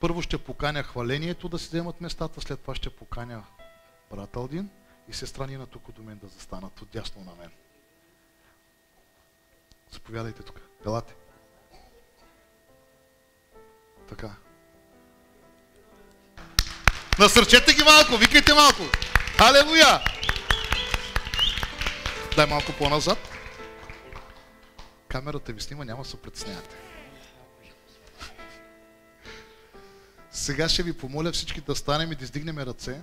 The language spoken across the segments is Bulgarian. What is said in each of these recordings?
Първо ще поканя хвалението да си вземат местата, след това ще поканя брат Алдин и сестра Нина тук до мен да застанат отдясно на мен. Заповядайте тук. Елате. Така. Насърчете ги малко, викайте малко. Алелуя! Дай малко по-назад. Камерата ви снима, няма да се притеснявате. Сега ще ви помоля всички да станем и да издигнем ръце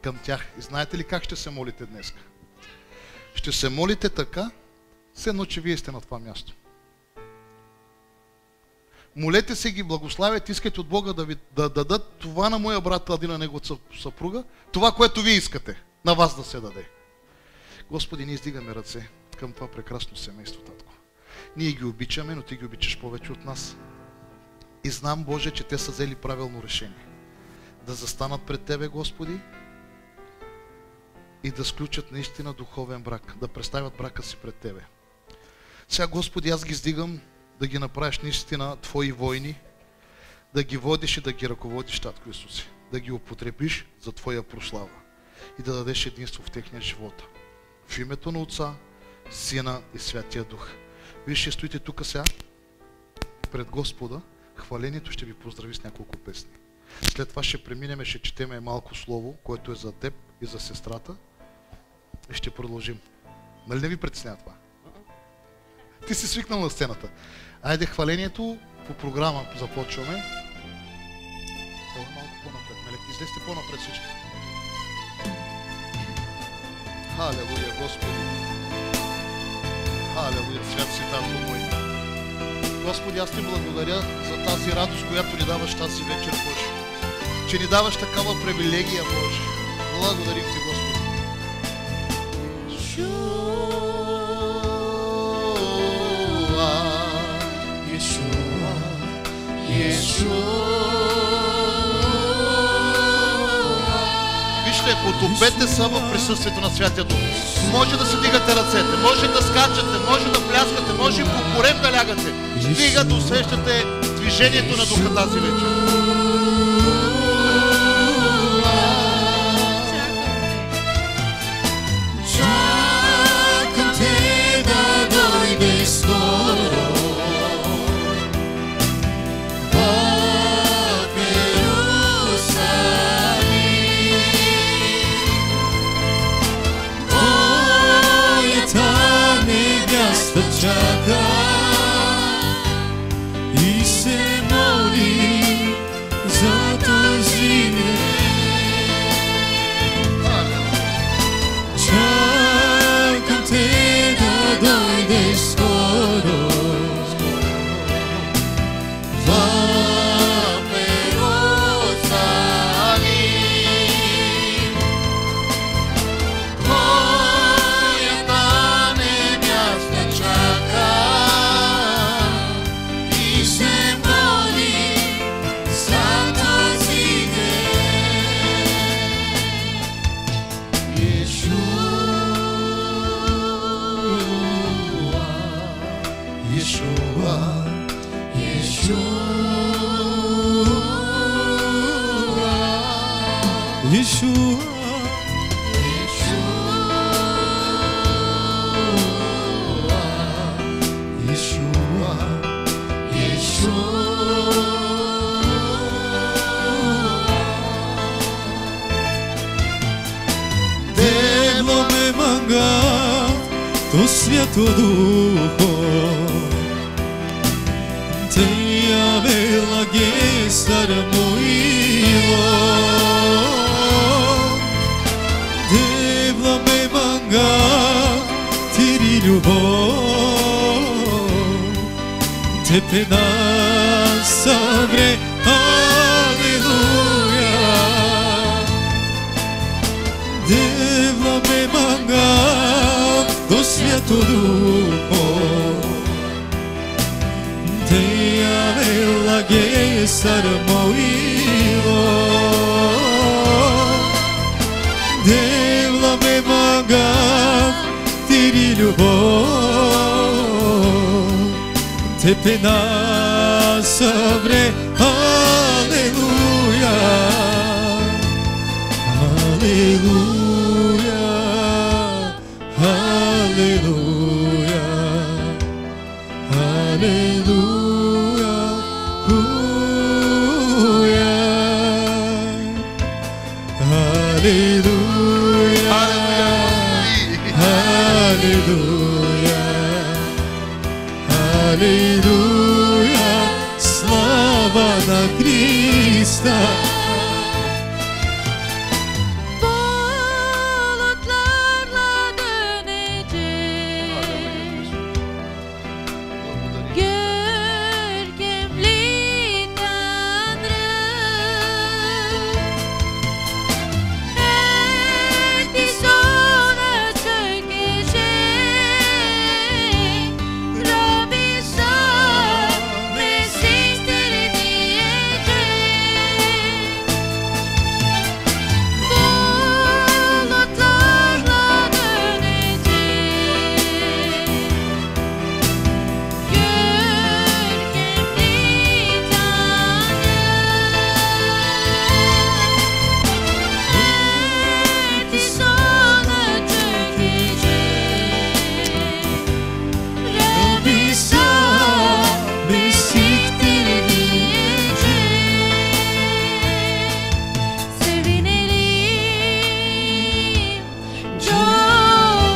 към тях. И знаете ли как ще се молите днес? Ще се молите така, все едно, че вие сте на това място. Молете се ги, благославят, искате от Бога да ви дадат това на моя брат Алдин, на неговата съпруга, това, което вие искате, на вас да се даде. Господи, ние издигаме ръце към това прекрасно семейство, татко. Ние ги обичаме, но ти ги обичаш повече от нас. И знам, Боже, че те са взели правилно решение. Да застанат пред Тебе, Господи, и да сключат наистина духовен брак, да представят брака си пред Тебе. Сега, Господи, аз ги издигам да ги направиш наистина Твои войни, да ги водиш и да ги ръководиш, Татко Исусе, да ги употребиш за Твоя прослава и да дадеш единство в техния живот. В името на Отца, Сина и Святия Дух. Вие ще стоите тук сега пред Господа, хвалението ще ви поздрави с няколко песни. След това ще преминем, ще четеме малко слово, което е за теб и за сестрата и ще продължим. Нали не ви притеснява това? Ти си свикнал на сцената. Айде, хвалението по програма започваме. Това малко по-напред, Мелек. Излезте по-напред всички. Халелуя, Господи. Халелуя, свят си, Татко мой. Господи, аз ти благодаря за тази радост, която ни даваш тази вечер, Боже. Че ни даваш такава привилегия, Боже. Благодарим ти, Господи. Вижте, потопете са в присъствието на Святия Дух. Може да се дигате ръцете, може да скачате, може да пляскате, може и по корем да лягате. Стига да усещате движението на Духа тази вечер. Чака и се моли за този чакам те да дойдеш скоро в Иерусалим. Моята невяста чака и се моли за този ден. Иешуа, Devo me mangar to Свято Духо, Тея бела гестар моило, Devo me mangar tiri любовь, Тебе нас согре, аллилуйя. Devo me mangar do Свято Духо, Тея бела гестар моило, Devo me mangar tiri любовь, Тебе нас събре. Алелуя, алелуя, алелуя, алелуя, алелуя, алелуя, алелуя, слава на Христа. Bulutlarla dönecek görkemli Tanrı, herkes ona çökecek, Rabbi sabretsindir diyecek. Bulutlarla dönecek görkemli Tanrı, herkes ona çökecek, Rabbi sabretsindir diyecek. Sevinelim, coşalım,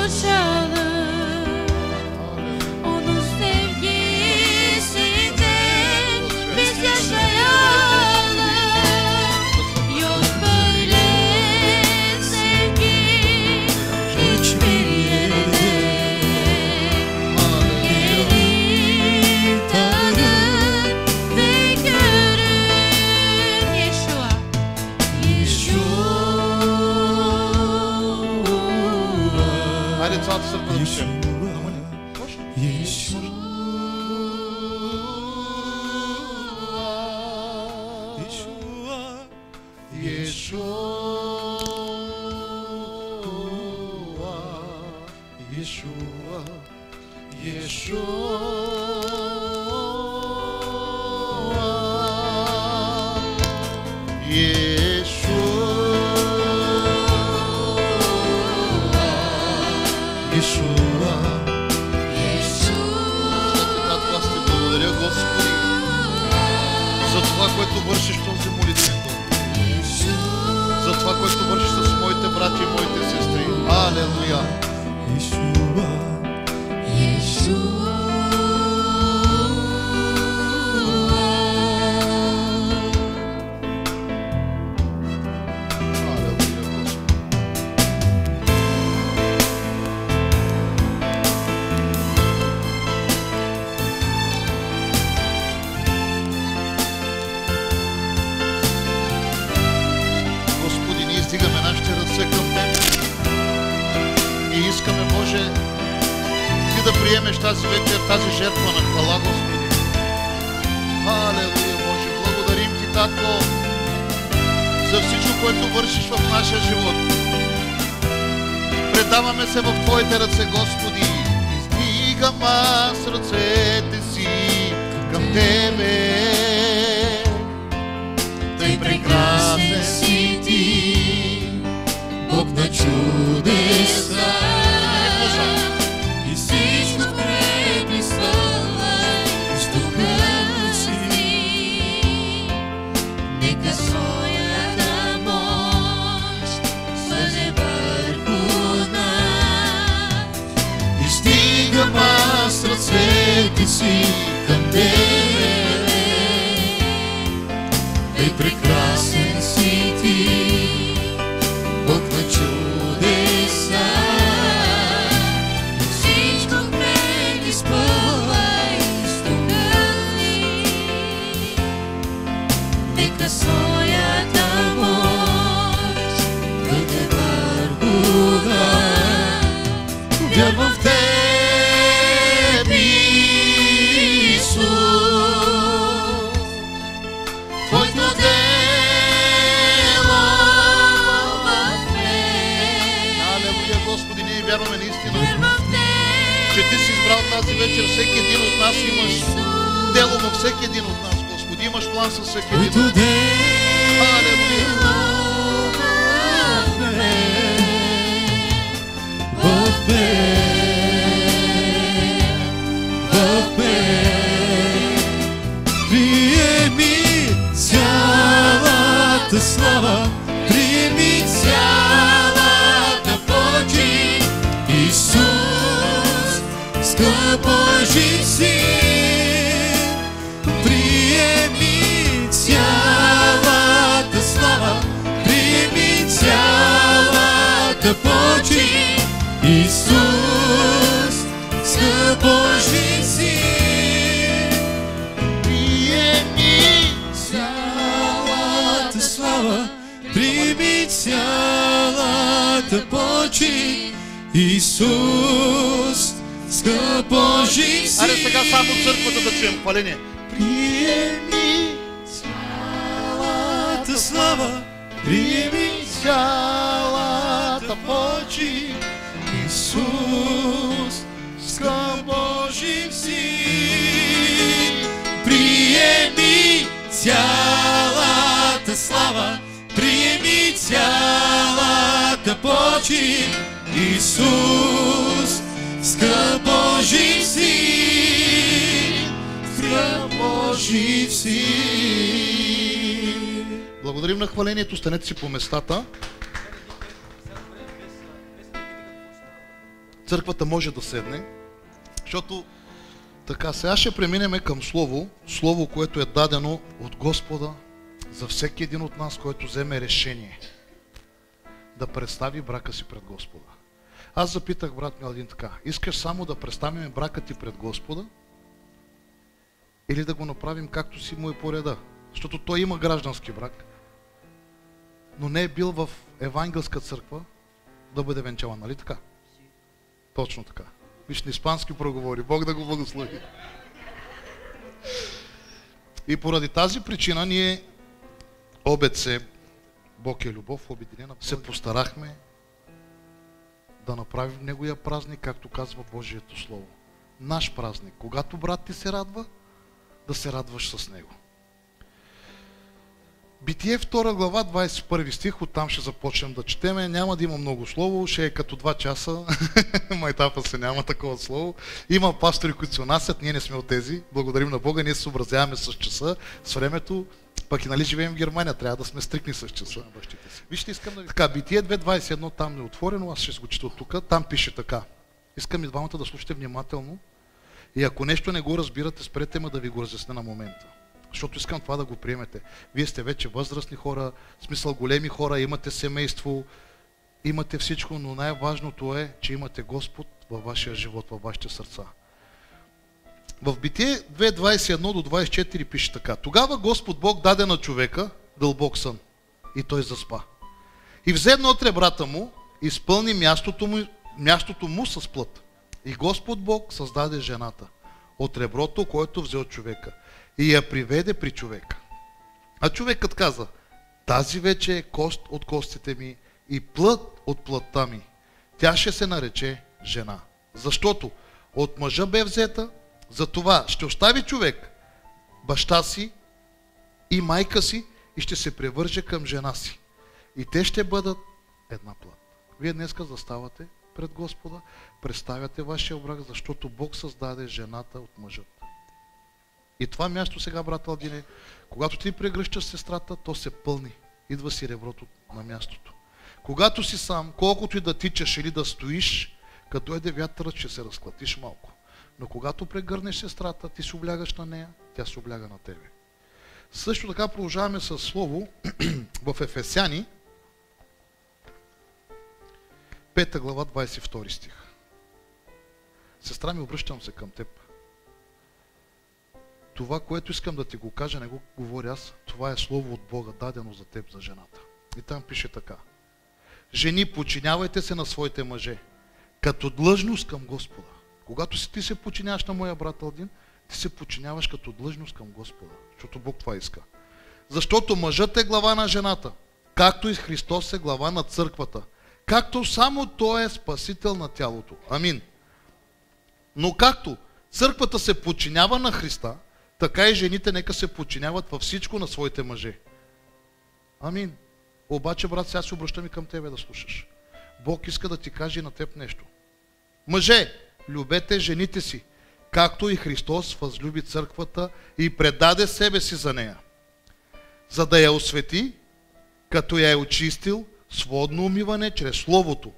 onun sevgisinde biz yaşayalım. Yok böyle sevgi hiçbir yerde. Gelin tanın ve görün Yeshua, Hadi sağ sırtını bir şey. Благодаря, Господи, за това, което вършиш в този молитвен дом. За това, което вършиш с моите брати и моите сестри. Алелуя! Алелуя, Господи! Господи, ние стигаме нашите ръце към Теб и искаме, Боже, Ти да приемеш тази вечер, тази жертва на хвала, Господи. Алелуя, Боже, благодарим Ти, Татко, за всичко, което вършиш в нашия живот. Предаваме се в Твоите ръце, Господи. Издигам аз ръцете си към Тебе. Тъй прекрасен си Ти, Бог на чудеса. И всичко преписвала с духа си. Нека своята мощ слезе върху нас. Издигам аз ръцете си към Тебе. Тъй прекрасен си Ти, Бог на чудеса. Всичко предизпълвай с духа си. Нека своята мощ бъде върху нас. Вярвам в Теб, Исус, Твоето дело в мен. Алелуя, Господи, ние вярваме наистина, че Ти си избрал тази вечер. Всеки един от нас имаш дело във всеки един от нас. това със всеки които един. делахме в мен. Приеми цялата слава, приеми цялата почит, Исус, скъп Божи син. Приеми цялата слава, приеми цялата почит, Исус, скъп Божи син. Приеми цялата слава, приеми цялата почит, Исус, скъп Божи син. Аре сега само църквата да чуем хваление. Приеми цялата слава, приеми цялата почит, Исус, скъп Божи син. Приеми цялата слава, приеми цялата почит, Исус, скъп Божи син, скъп Божи син. Благодарим на хвалението, станете си по местата. Църквата може да седне, защото така, сега ще преминем към слово, което е дадено от Господа за всеки един от нас, който вземе решение да представи брака си пред Господа. Аз запитах брат Мелдин така: искаш само да представим брака ти пред Господа или да го направим както си му е по реда? Защото той има граждански брак, но не е бил в евангелска църква да бъде венчаван, нали така? Точно така. Виж, на испански проговори, Бог да го благослови. И поради тази причина ние, ОБЦ, Бог е любов, обединена, се постарахме да направим неговия празник, както казва Божието Слово. Наш празник. Когато брат ти се радва, да се радваш с него. Битие 2 глава, 21 стих, оттам ще започнем да четеме. Няма да има много слово, ще е като 2 часа. Майтапа се няма такова слово. Има пастори, които се отнасят, ние не сме от тези. Благодарим на Бога, ние се съобразяваме с часа, с времето. Пък и нали живеем в Германия, трябва да сме стрикни с часа. Вижте, искам да ви... Така, Битие 2.21 там е отворено, аз ще го чета от тук. Там пише така. Искам и двамата да слушате внимателно. И ако нещо не го разбирате, спрете ме да ви го разясня на момента. Защото искам това да го приемете. Вие сте вече възрастни хора, в смисъл големи хора, имате семейство, имате всичко, но най-важното е, че имате Господ във вашия живот, във вашите сърца. В Битие 2.21 до 24 пише така. Тогава Господ Бог даде на човека дълбок сън и той заспа. И взе едно от ребрата му, изпълни мястото му с плът. И Господ Бог създаде жената от реброто, което взе от човека, и я приведе при човека. А човекът каза: тази вече е кост от костите ми и плът от плътта ми. Тя ще се нарече жена, защото от мъжа бе взета, затова ще остави човек баща си и майка си и ще се превърже към жена си. И те ще бъдат една плът. Вие днеска заставате пред Господа, представяте вашия брак, защото Бог създаде жената от мъжът. И това място сега, брат Алдине, когато ти прегръщаш сестрата, то се пълни. Идва си реброто на мястото. Когато си сам, колкото и да тичаш или да стоиш, като дойде вятърът, ще се разклатиш малко. Но когато прегърнеш сестрата, ти се облягаш на нея, тя се обляга на тебе. Също така продължаваме със слово в Ефесяни, 5 глава, 22 стих. Сестра ми, обръщам се към теб. Това, което искам да ти го кажа, не го говоря аз, това е слово от Бога, дадено за теб, за жената. И там пише така. Жени, подчинявайте се на своите мъже, като длъжност към Господа. Когато си ти се подчиняваш на моя брат Алдин, ти се подчиняваш като длъжност към Господа, защото Бог това иска. Защото мъжът е глава на жената, както и Христос е глава на църквата, както само Той е спасител на тялото. Амин. Но както църквата се подчинява на Христа, така и жените нека се подчиняват във всичко на своите мъже. Амин. Обаче, брат, сега се обръщам и към тебе да слушаш. Бог иска да ти каже и на теб нещо. Мъже, любете жените си, както и Христос възлюби църквата и предаде себе си за нея, за да я освети, като я е очистил с водно умиване чрез Словото,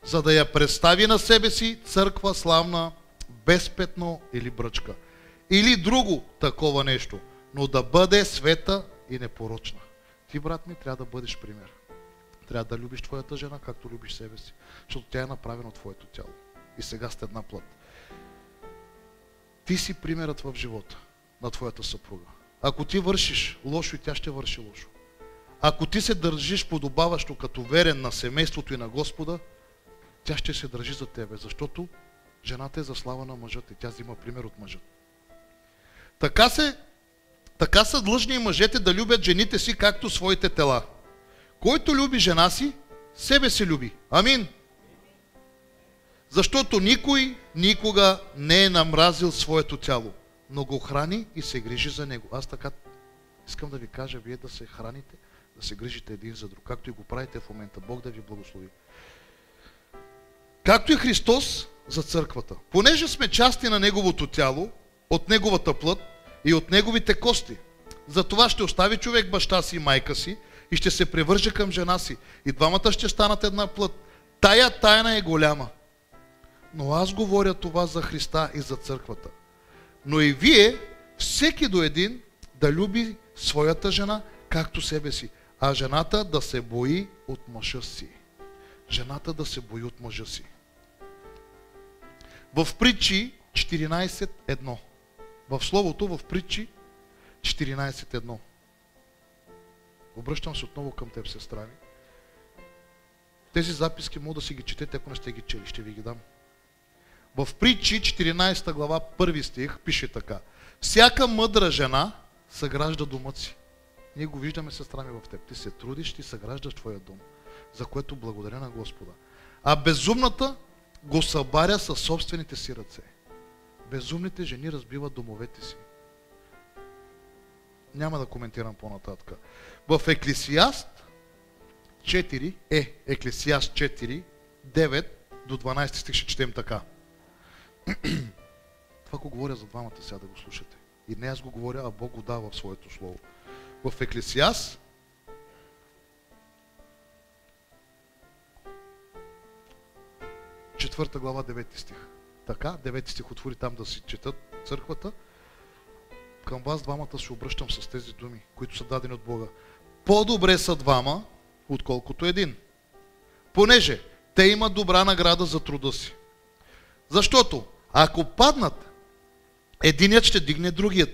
за да я представи на себе си църква славна, без петно или бръчка, или друго такова нещо, но да бъде света и непорочна. Ти, брат ми, трябва да бъдеш пример. Трябва да любиш твоята жена, както любиш себе си, защото тя е направена от твоето тяло. И сега сте една плът. Ти си примерът в живота на твоята съпруга. Ако ти вършиш лошо, и тя ще върши лошо. Ако ти се държиш подобаващо като верен на семейството и на Господа, тя ще се държи за тебе, защото жената е за слава на мъжът и тя взима пример от мъжът. Така са длъжни и мъжете да любят жените си, както своите тела. Който люби жена си, себе се люби. Амин. Защото никой никога не е намразил своето тяло, но го храни и се грижи за него. Аз така искам да ви кажа, вие да се храните, да се грижите един за друг, както и го правите в момента. Бог да ви благослови. Както и Христос за църквата. Понеже сме части на Неговото тяло, от Неговата плът и от Неговите кости. Затова ще остави човек баща си и майка си и ще се привърже към жена си. И двамата ще станат една плът. Тая тайна е голяма. Но аз говоря това за Христа и за църквата. Но и вие, всеки до един, да люби своята жена, както себе си. А жената да се бои от мъжа си. Жената да се бои от мъжа си. В Притчи 14.1. В Словото в Притчи 14.1. Обръщам се отново към теб, сестра ми. Тези записки мога да си ги четете, ако не сте ги чели. Ще ви ги дам. В Притчи 14 глава 1 стих пише така. Всяка мъдра жена съгражда домът си. Ние го виждаме, сестра ми, в теб. Ти се трудиш, ти съграждаш твоя дом, за което благодаря на Господа. А безумната го събаря със собствените си ръце. Безумните жени разбиват домовете си. Няма да коментирам по-нататък. В Еклесиаст 4, Еклесиаст 4, 9 до 12 стих ще четем така. Това го говоря за двамата, сега да го слушате. И не аз го говоря, а Бог го дава в своето слово. В Еклесиаст 4 глава 9 стих. Така, 9 стих отвори там да си четат църквата. Към вас двамата се обръщам с тези думи, които са дадени от Бога. По-добре са двама, отколкото един. Понеже те имат добра награда за труда си. Защото ако паднат, единият ще дигне другият.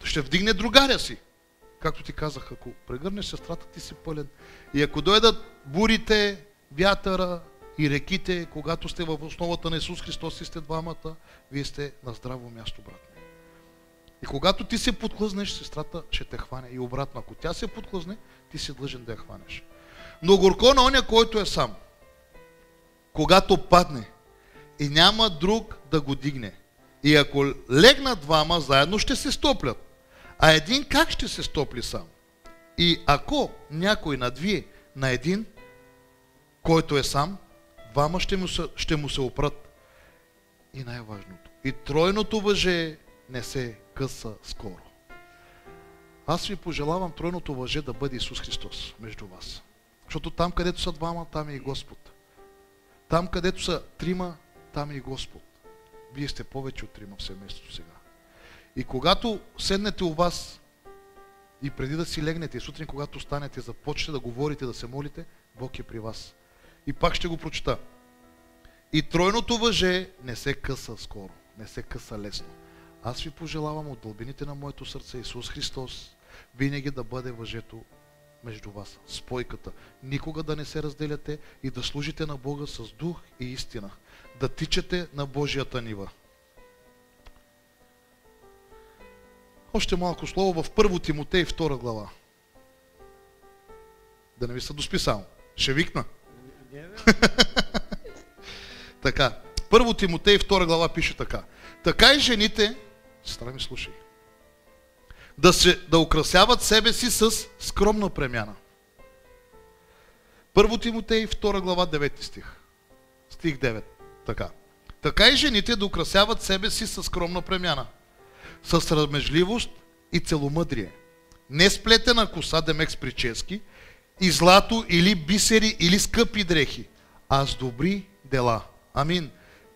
Ще вдигне другаря си. Както ти казах, ако прегърнеш сестрата, ти си пълен. И ако дойдат бурите, вятъра и реките, когато сте в основата на Исус Христос и сте двамата, вие сте на здраво място, брат. И когато ти се подхлъзнеш, сестрата ще те хване. И обратно, ако тя се подхлъзне, ти си длъжен да я хванеш. Но горко на оня, който е сам, когато падне и няма друг да го дигне. И ако легнат двама, заедно ще се стоплят. А един как ще се стопли сам? И ако някой надвие на един, който е сам, двама ще му се опрат. И най-важното. И тройното въже не се къса скоро. Аз ви пожелавам тройното въже да бъде Исус Христос между вас. Защото там, където са двама, там е и Господ. Там, където са трима, там е и Господ. Вие сте повече от трима в семейството сега. И когато седнете у вас и преди да си легнете, и сутрин, когато станете, започнете да говорите, да се молите, Бог е при вас. И пак ще го прочета. И тройното въже не се къса скоро, не се къса лесно. Аз ви пожелавам от дълбините на моето сърце Исус Христос винаги да бъде въжето между вас, спойката. Никога да не се разделяте и да служите на Бога с дух и истина. Да тичате на Божията нива. Още малко слово в 1 Тимотей 2 глава. Да не ви се доспи само. Ще викна. Така. 1 Тимотей 2 глава пише така. Така и жените, сестра ми слушай, да украсяват себе си с скромна премяна. 1 Тимотей 2 глава 9 стих. Стих 9. Така. Така и жените да украсяват себе си с скромна премяна, с срамежливост и целомъдрие. Не сплетена коса, демек с прически, и злато или бисери или скъпи дрехи, а с добри дела. Амин.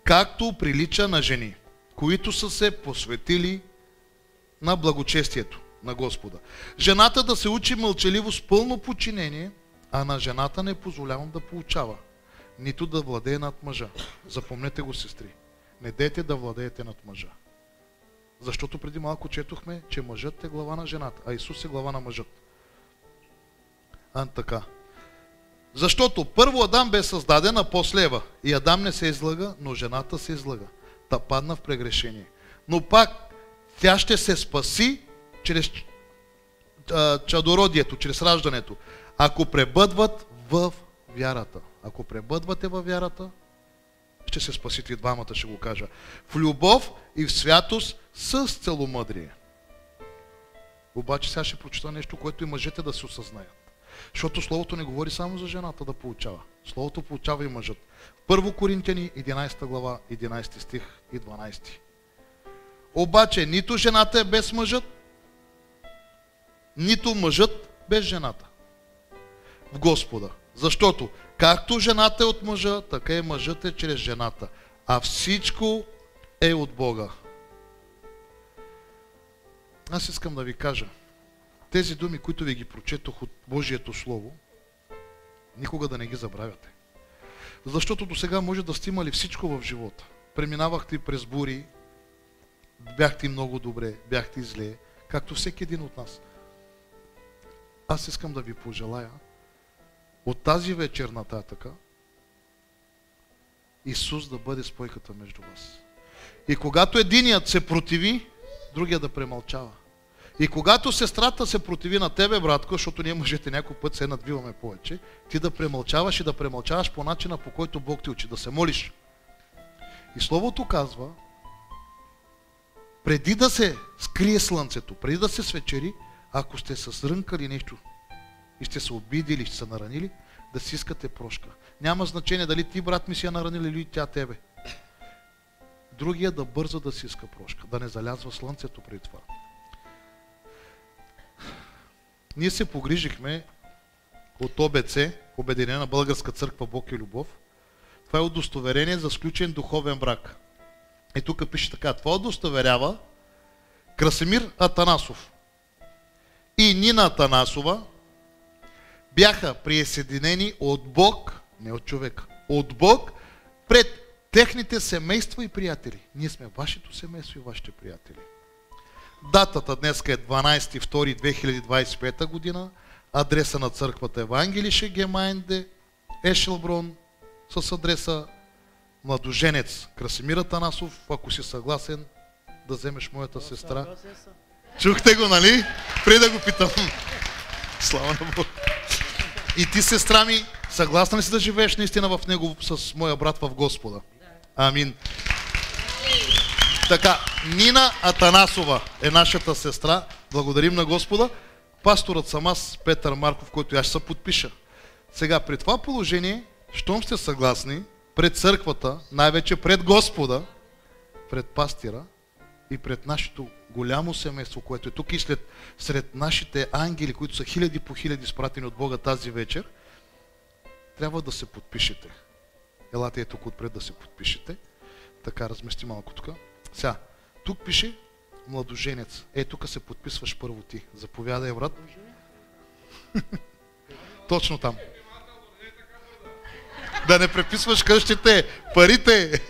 Както прилича на жени, които са се посветили на благочестието на Господа. Жената да се учи мълчаливо с пълно подчинение, а на жената не позволявам да получава, нито да владее над мъжа. Запомнете го, сестри. Не дейте да владеете над мъжа. Защото преди малко четохме, че мъжът е глава на жената, а Исус е глава на мъжът. Така. Защото първо Адам бе създаден, а после Ева. И Адам не се излъга, но жената се излъга. Та падна в прегрешение. Но пак тя ще се спаси чрез чадородието, чрез раждането. Ако пребъдват в вярата. Ако пребъдвате във вярата, ще се спасите и двамата, ще го кажа. В любов и в святост с целомъдрие. Обаче сега ще прочита нещо, което и мъжете да се осъзнаят. Защото Словото не говори само за жената да получава. Словото получава и мъжът. 1 Коринтияни 11 глава, 11 стих и 12. Обаче нито жената е без мъжът, нито мъжът без жената. В Господа. Защото както жената е от мъжа, така и мъжът е чрез жената. А всичко е от Бога. Аз искам да ви кажа, тези думи, които ви ги прочетох от Божието Слово, никога да не ги забравяте. Защото до сега може да сте имали всичко в живота. Преминавахте през бури, бяхте много добре, бяхте зле, както всеки един от нас. Аз искам да ви пожелая от тази вечер нататъка Исус да бъде спойката между вас. И когато единият се противи, другия да премълчава. И когато сестрата се противи на тебе, братко, защото ние мъжете някой път се надвиваме повече, ти да премълчаваш и да премълчаваш по начина, по който Бог ти учи, да се молиш. И Словото казва, преди да се скрие слънцето, преди да се свечери, ако сте се срънкали нещо и сте се обидили, сте се наранили, да си искате прошка. Няма значение дали ти, брат ми, си я наранил или тя тебе. Другия да бърза да си иска прошка, да не залязва слънцето преди това. Ние се погрижихме от ОБЦ, Обединена българска църква Бог и любов. Това е удостоверение за сключен духовен брак. И тук пише така, това удостоверява Красимир Атанасов и Нина Атанасова бяха присъединени от Бог, не от човек, от Бог пред техните семейства и приятели. Ние сме вашето семейство и вашите приятели. Датата днес е 12.2.2025 година. Адреса на църквата Евангелише Гемайнде, Ешелброн, с адреса Младоженец Красимир Атанасов. Ако си съгласен да вземеш моята сестра. Чухте го, нали? Преди да го питам. Слава на Бог. И ти, сестра ми, съгласна ли си да живееш наистина в него с моя брат в Господа? Амин. Така, Нина Атанасова е нашата сестра. Благодарим на Господа. Пасторът съм аз, Петър Марков, който аз ще се подпиша. Сега, при това положение, щом сте съгласни, пред църквата, най-вече пред Господа, пред пастира и пред нашето голямо семейство, което е тук и сред нашите ангели, които са хиляди по хиляди спратени от Бога тази вечер, трябва да се подпишете. Елате е тук отпред да се подпишете. Така, размести малко тук. Сега, тук пише младоженец. Тук се подписваш първо ти. Заповядай, брат. Точно там. Да не преписваш къщите, парите.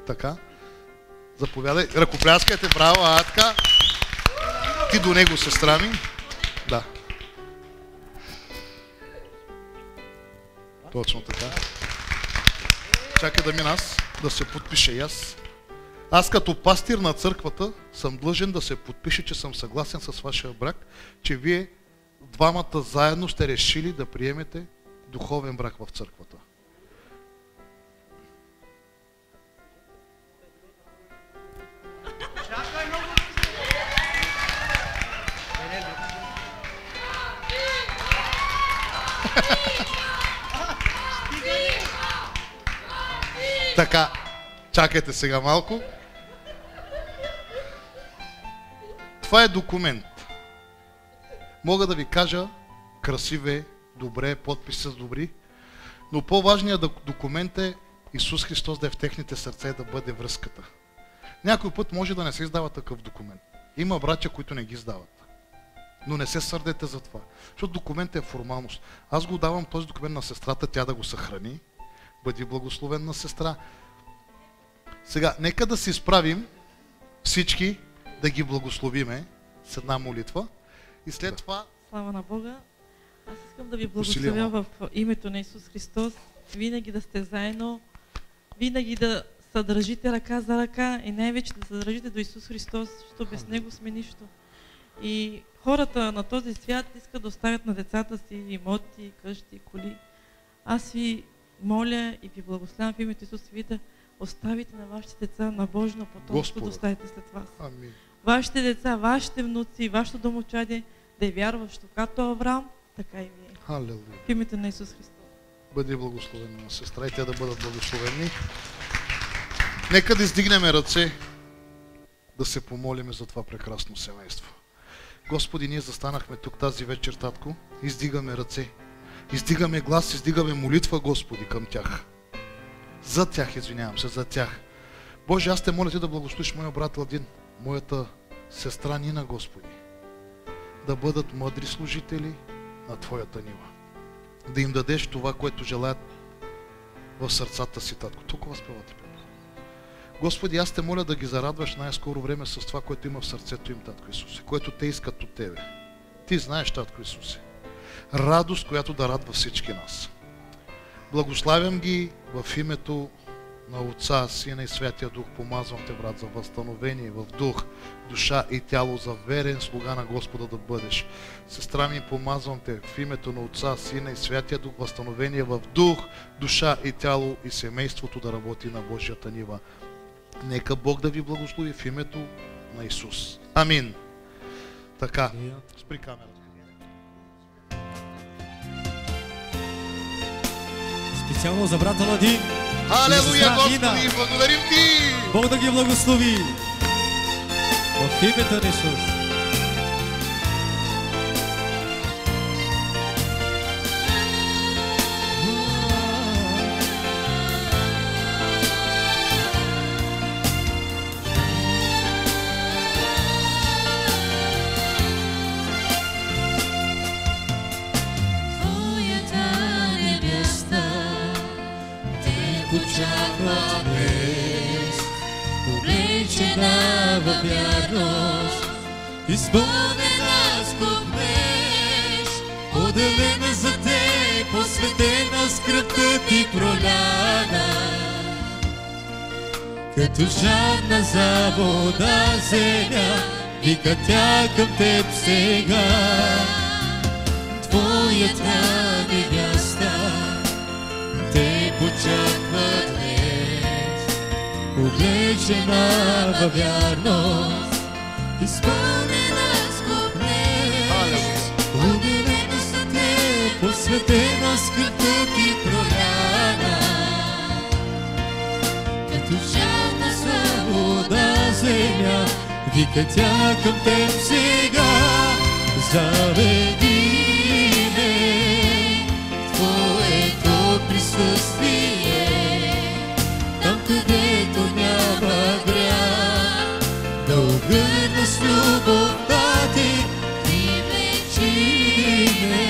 Така. Заповядай. Ръкопляскайте, браво, Атка. Ти до него, сестра ми. Да. Точно така. Чакай да мина аз, да се подпиша и аз. Аз като пастир на църквата съм длъжен да се подпиша, че съм съгласен с вашия брак, че вие двамата заедно сте решили да приемете духовен брак в църквата. Така, чакайте сега малко. Това е документ. Мога да ви кажа, красив е, добре, подписи са добри, но по-важният документ е Исус Христос да е в техните сърце, да бъде връзката. Някой път може да не се издава такъв документ. Има братя, които не ги издават. Но не се сърдете за това, защото документът е формалност. Аз го давам този документ на сестрата, тя да го съхрани. Бъди благословена сестра. Сега, нека да се изправим всички, да ги благословиме с една молитва и след това... Слава на Бога! Аз искам да ви благословя в името на Исус Христос. Винаги да сте заедно, винаги да се държите ръка за ръка и най-вече да се държите до Исус Христос, защото без Него сме нищо. И хората на този свят искат да оставят на децата си имоти, къщи, коли. Аз ви моля и ви благословям в името Исус, ви да оставите на вашите деца на Божно потомство, да оставите след вас. Амин. Вашите деца, вашите внуци, вашето домочадие да е вярващо, както Авраам, така и вие. Халелуя. В името на Исус Христос. Бъди благословена сестра и те да бъдат благословени. Нека да издигнем ръце, да се помолиме за това прекрасно семейство. Господи, ние застанахме тук тази вечер, татко, издигаме ръце, издигаме глас, издигаме молитва, Господи, към тях. За тях, извинявам се, за тях. Боже, аз те моля ти да благословиш моя брат Ладин, моята сестра Нина, Господи, да бъдат мъдри служители на Твоята нива. Да им дадеш това, което желаят в сърцата си, татко. Толкова спевате, Пепа. Господи, аз те моля да ги зарадваш най-скоро време с това, което има в сърцето им, татко Исусе, което те искат от Тебе. Ти знаеш, татко Исусе. Радост, която да радва всички нас. Благославям ги в името на Отца, Сина и Святия Дух. Помазвам те, брат, за възстановение в дух, душа и тяло, за верен слуга на Господа да бъдеш. Сестра ми, помазвам те в името на Отца, Сина и Святия Дух, възстановение в дух, душа и тяло и семейството да работи на Божията нива. Нека Бог да ви благослови в името на Исус. Амин. Така, спри камерата. Специално за брата Ладин. Алелуя, Господи, благодарим Ти! Бог да ги благослови в името на Исус. Очаква вест, облечена във вярност, изпълнена с купнеш, отделена за те, посветена с кръвта ти проляна. Като жадна за вода земя, вика тя към теб сега. Твоята невяста те очаква днес, облечена във вярност, изпълнена с купнеш, отделена за те, посветена с кръвта ти проляна. Като жадна за вода земя, вика тя към теб сега. Заведи ме в Твоето присъствие, там където няма грях, да огърна с любовта ти, привлечи ме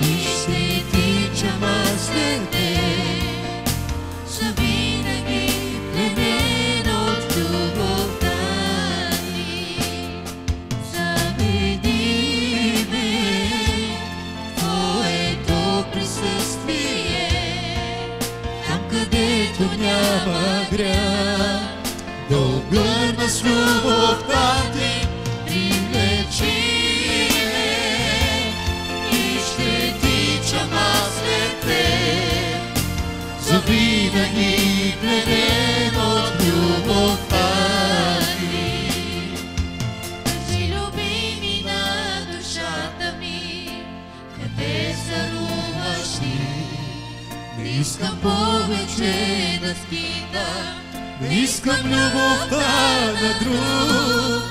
и ще тичам аз след теб, завинаги пленен от любовта ти. Заведи ме в Твоето присъствие, там където няма грях, да огърна с любовта ти, привлечи ме и ще тичам аз след теб, завинаги пленен от любовта ти. Кажи, любими на душата ми, къде царуваш ти? искам повече да скитам, не искам любовта на друг.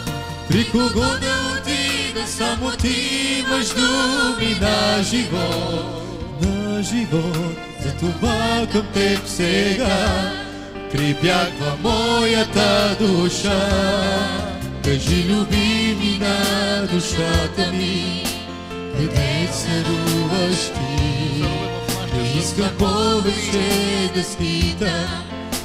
При кого да отида, само ти имаш думи на живот, на живот. Затова към теб сега прибягва моята душа. Кажи, любими на душата ми, къде царуваш ти? Не искам повече да скитам,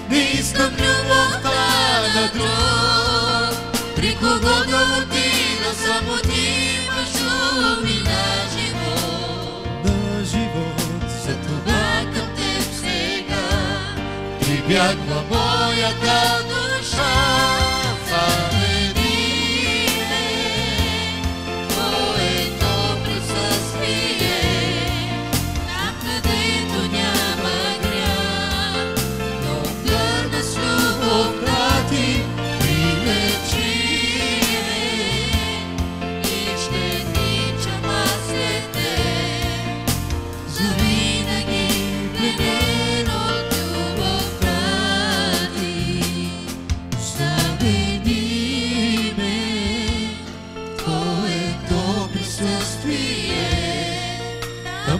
не искам любовта на друг. При кого да отида, само ти имаш думи на живот, на живот. Затова към теб сега прибягва моята душа.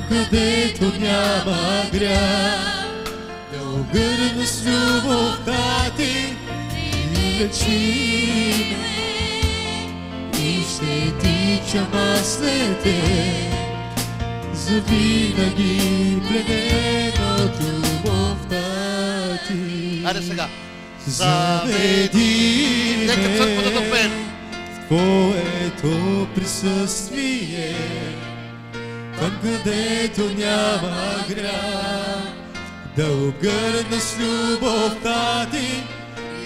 Където няма грях, да огърна с любовта ти и лечи ме. И ще тичам аз след теб, завинаги пленен от любовта ти. Хайде сега. Заведи Нека църквата да ме пеем. в твоето присъствие, там където няма грях, да обгърна с любовта ти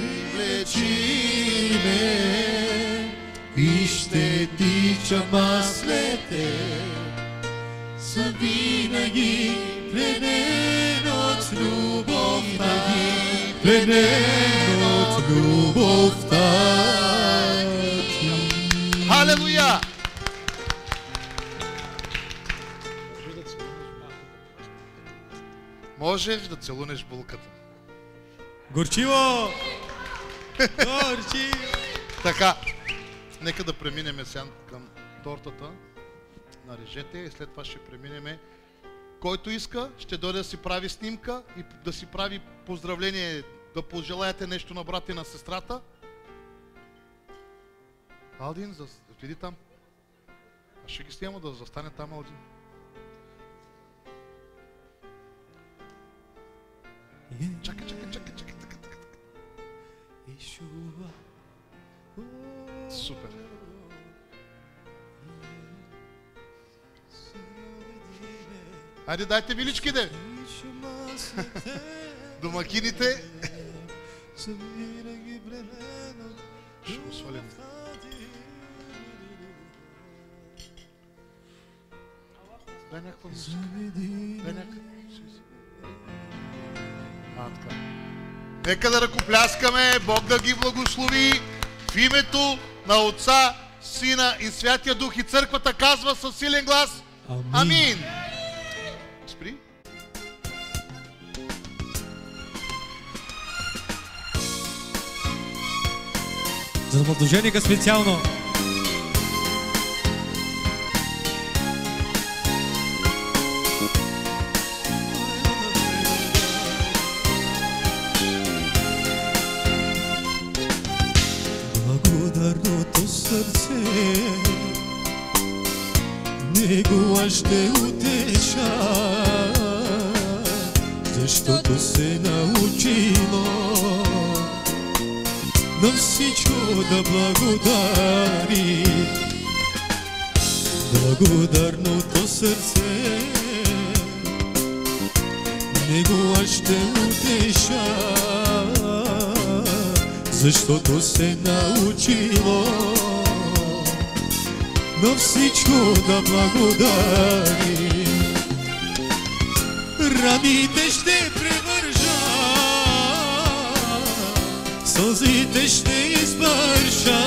и влечи ме. И ще тичам аз след теб, завинаги пленен от любовта ти, пленен от любовта ти. Халелуя! Можеш да целунеш булката. Горчиво! Горчиво! Така, нека да преминем сега към тортата. Нарежете и след това ще преминем. Който иска, ще дойде да си прави снимка и да си прави поздравление, да пожелаете нещо на брата и на сестрата. Алдин, види там. Аз ще ги снимам да застане там, Алдин. Чакай. Супер. Хайде, дайте виличките. Домакините. Ще го свалим. Дай някаква музика. Дай някаква. Така. Нека да ръкопляскаме, Бог да ги благослови в името на Отца, Сина и Святия Дух. И църквата казва със силен глас: Амин! Спри. За младоженика специално. Благодарното сърце него аз ще утеша, защото се научило на всичко да благодари. Благодарното сърце него аз ще утеша, защото се научило на всичко да благодари. Раните ще превържа, сълзите ще избърша,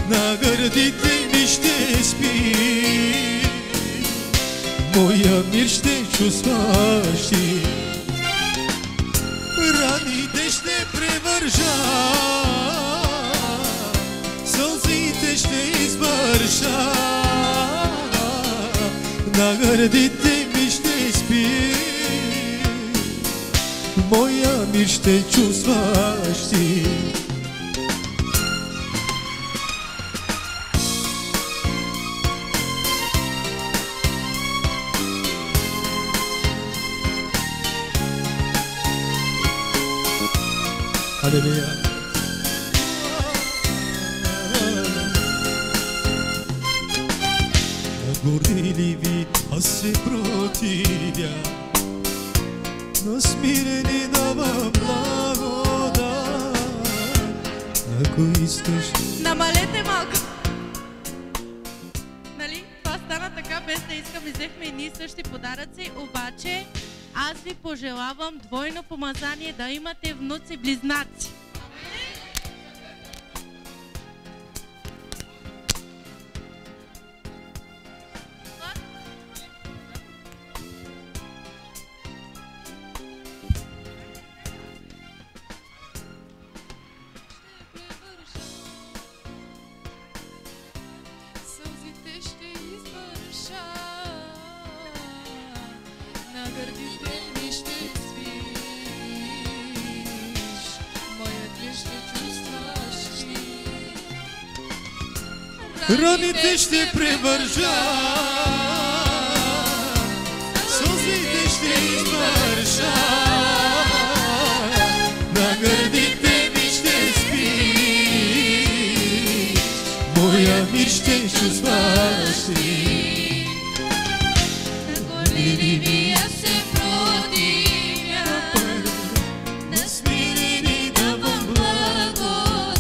на гърдите ми ще спи, моя мир ще чувстваш ти. Раните ще превържа, сълзите ще избърша, на гърдите ми ще спи, моя мир ще чувстваш ти. Алелуя. На горделиви аз се противя, на смирени давам благодат. Ако искаш... Намалете малко! Нали? Това стана така, без да искаме, взехме едни и същи подаръци, обаче аз ви пожелавам двойно помазание, да имате внуци-близнаци. Раните ще превържа, сълзите ще извърша, на гърдите ми ще спиш, моя мир ще чувстваш ти. На горделиви аз се противя, на смирени давам благодат.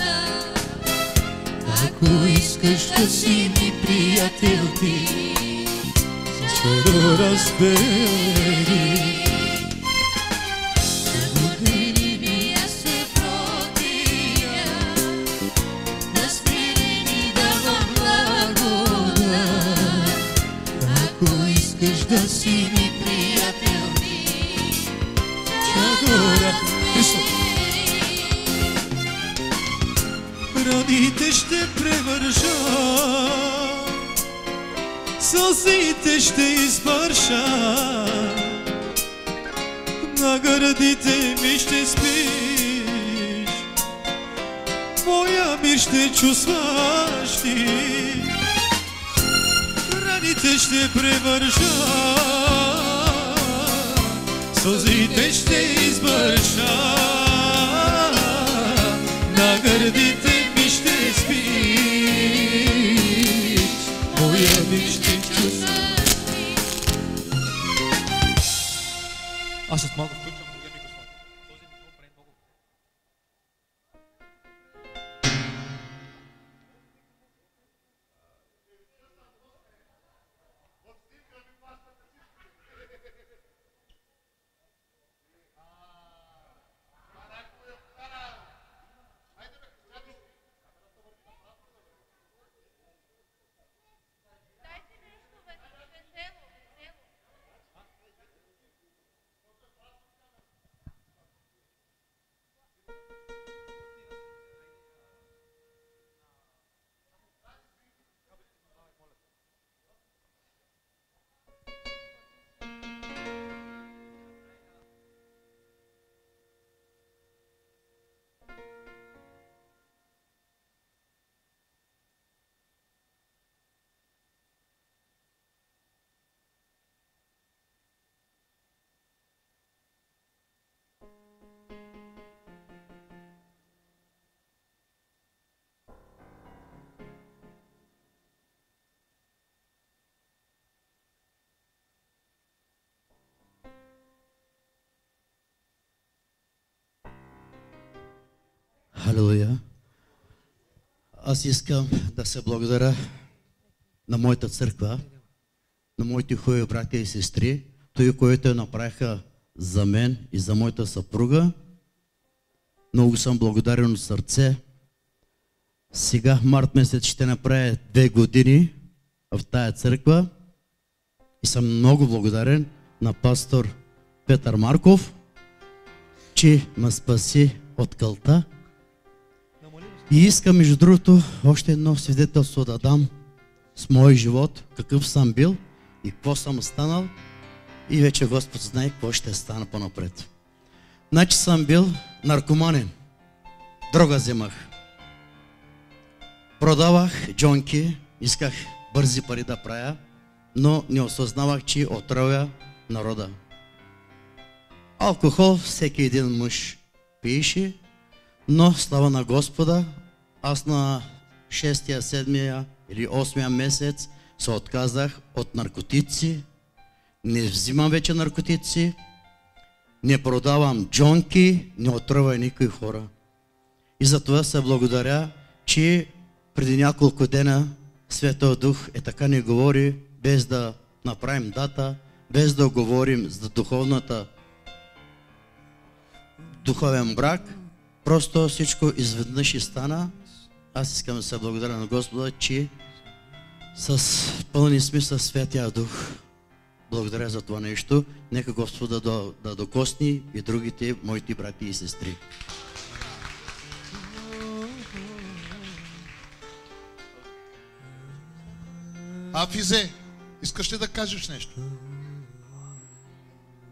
Ако искаш да си ми приятел ти, чудо разбери. На горделиви аз се противя, на смирени давам благодат. Ако искаш да си ми приятел ти, чудо разбери. Раните ще превържа, сълзите ще избърша, на гърдите ми ще спиш, моя мир ще чувстваш ти. Раните ще превържа, сълзите ще избърша, на гърдите ще спиш, моя мир ще чувстваш ти. Аз след малко включвам другия микрофон. Този микрофон прави много. Халелуя! Аз искам да се благодаря на моята църква, на моите хубави братя и сестри, той, които направиха за мен и за моята съпруга. Много съм благодарен от сърце. Сега, март месец, ще направя 2 години в тая църква и съм много благодарен. на пастор Петър Марков, че ме спаси от кълта. И искам, между другото, още едно свидетелство да дам с моя живот, какъв съм бил и какво съм станал. И вече Господ знае какво ще стана по-напред. Значи съм бил наркоманен. Дрога вземах. Продавах джонки, исках бързи пари да правя, но не осъзнавах, че отравя народа. Алкохол всеки един мъж пиеше, но слава на Господа, аз на 6-я, 7-я или 8-я месец се отказах от наркотици, не взимам вече наркотици, не продавам джонки, не отравя никой хора. И затова се благодаря, че преди няколко дена Светия Дух е така ни говори, без да направим дата, без да говорим за духовен брак, просто всичко изведнъж и стана. Аз искам да се благодаря на Господа, че с пълни сме със Светия Дух. Благодаря за това нещо. Нека Господа да докосни и другите моите брати и сестри. Афизе, искаш ли да кажеш нещо?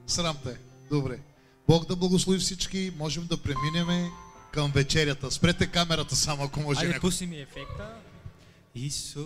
Срам те. Добре. Бог да благослови всички. Можем да преминем към вечерята. Спрете камерата само, ако може. Айде, пусни ми ефекта. Исус.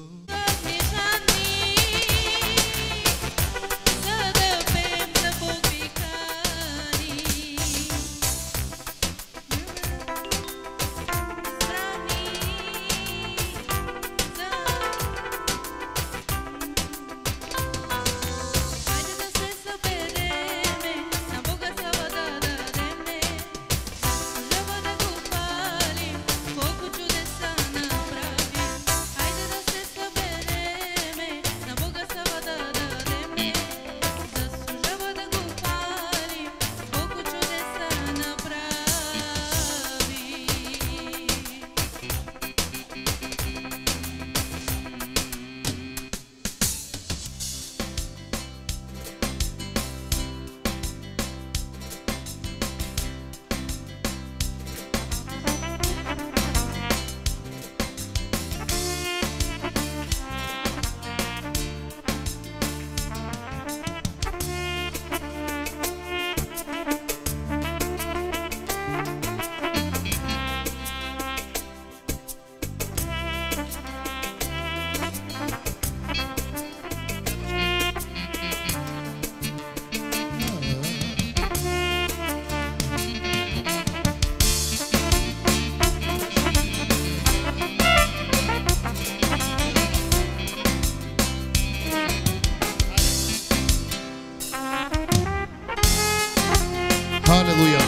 Халелуя!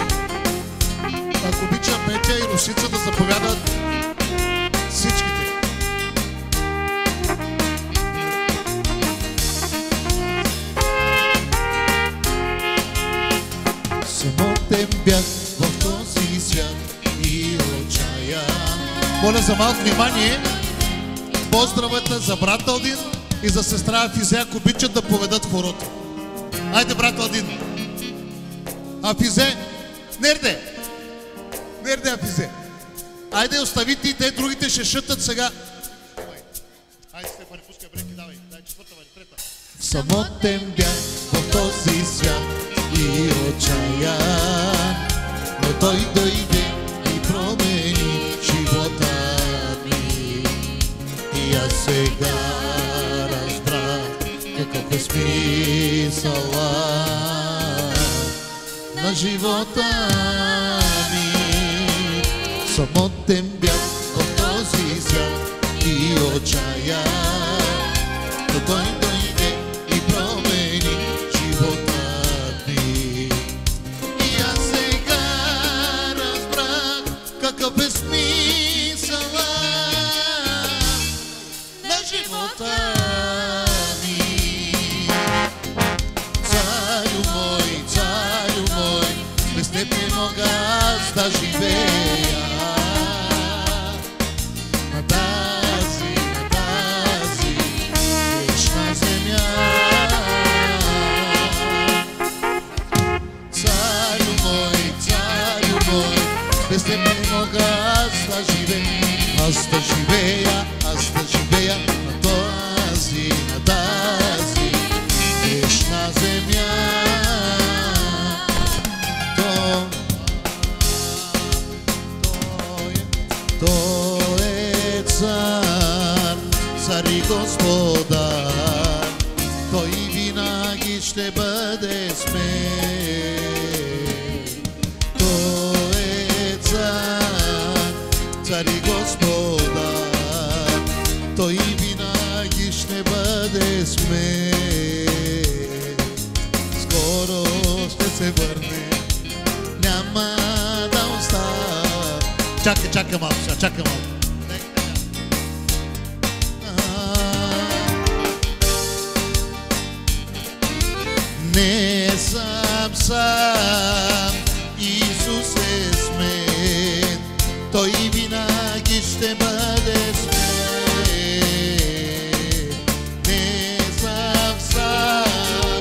Ако обича Петя и Русица да заповядат всичките. Самотен бях в този свят и отчаян. Моля за малко внимание. Поздравете за брат Алдин и за сестра Афизе, ако обичат да поведат хорото. Айде, брат Алдин. Афизе, нерде! Нерде, Афизе! Айде, оставите и те, другите ще шътат сега. Айде, Стефани, пускай бреки, давай. Дай четвърта, вали, трета. Самотен бях в този свят и отчаян, но той дойде и промени живота ми. И аз сега разбрах какъв е смисъла на живота ми. Самотен бях в този свят и отчаян, но той дойде и промени живота ми. И аз сега разбрах какъв е смисъла на живота ми. Царю мой, без теб не мога аз да живея. На тази вечна земя без теб не мога аз да живея, аз да живея на тази грешна земя. Той е цар, цар и господар, той винаги ще бъде с мен. Той е цар, цар и господар, той винаги ще бъде с мен. Скоро ще се върне, няма да остава. Чакай малко сега, чакай малко. Не съм сам, Исус е с мен, той винаги ще бъде с мен. Не съм сам,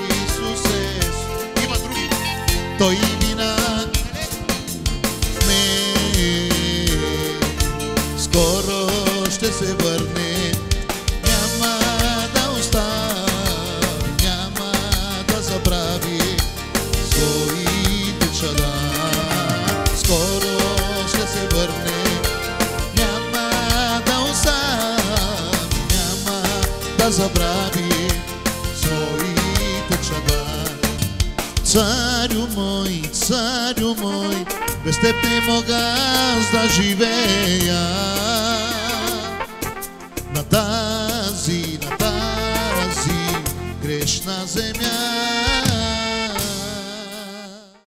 Исус е с мен. Има други. Той винаги с мен. Скоро ще се върне, няма да остави, няма да забрави своите чада. Скоро ще се върне, няма да остави, няма да забрави своите чада. Царю мой, без теб не мога аз да живея на тази грешна земя.